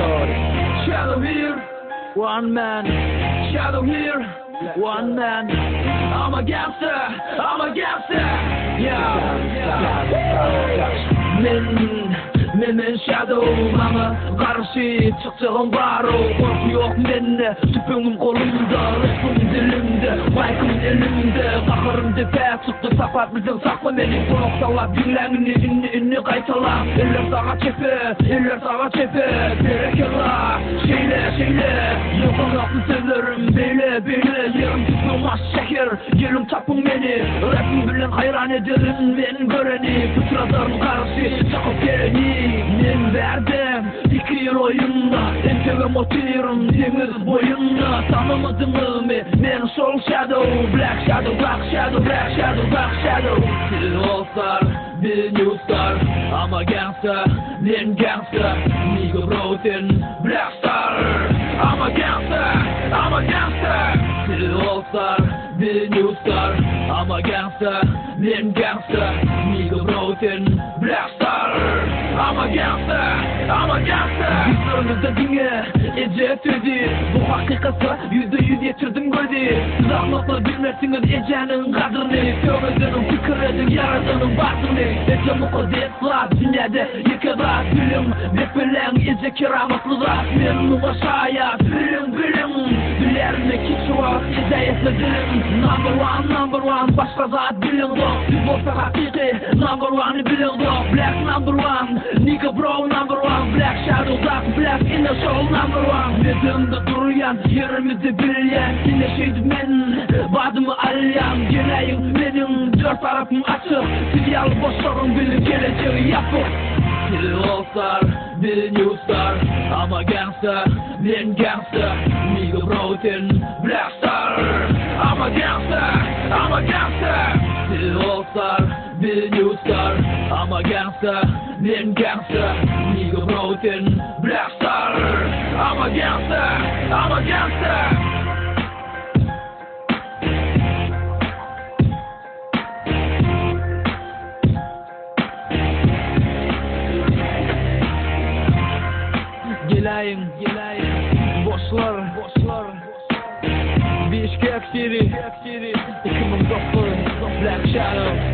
story. Shadow here, One man, shadow here. one man. I'm a gangster, I'm a gangster. Yeah. Men shadow ama karşı çıktığım baro. Korku yok menne, tüpüngüm kolumda, rıhtım dilimde, mike'ım elimde. Kahırım tepe çıktı sapat bizden sakla beni. Kulaksalap dinlerini inni kaytala. Eller sağa çepe, eller sağa çepe. Berekela, şeyle. Yokanaklı severim beyle. Yerim tüpüm az şeker, yerim tapın beni. Rapim bilen hayran ederim ben göreni. Fıtradarım karşı çakıp geleni. Men verdim fikir oyunda, enteve motirim deniz boyunda. Tanımadın mı men sol shadow, black shadow, black shadow, black shadow, black shadow. Still all star, the new star. I'm a gangster, men gangster. Nigga broken, black star. I'm a gangster, I'm a gangster. Still all star, the new star. I'm a gangster, men gangster. Nigga broken, black star. I'm a gangster, I'm a gangster. Bizlerimizde dinle, ece tüdi. Bu hakikatı %100 getirdim gördü. Siz anlatma bilmersiniz ecenin kadrini. Tövbedenin fikir edin, yaradının batını. Ece mukadeslat, dünyada yıkadat. Bilim, bekbelen, ece keramatlı zat. Memnun aşağıya, bilim. Dillerine kiçuva, ece etmedilim. Number one, başka zat bilin dok. Siz olsa hakiki, number one'ı bilin dok. Black number one, nigga bro number one. Black shadow, black in the soul number one. Medimde duruyan, yerimizi bilyen. Yine şeydim men, badımı alyan. Geleyim benim, dört tarafım açık. Sinyal boşlarım bilin, geleceği yapıp. Still all star, the new star. I'm a gangster, men gangster. Nigga broken, black star. I'm a gangster, I'm a gangster. Still all star, the new star. I'm a gangster, men gangster. Nigga broken, black star. I'm a gangster, I'm a gangster. Geleyim, boşlar. Bişkek City, 2009, Black Shadow.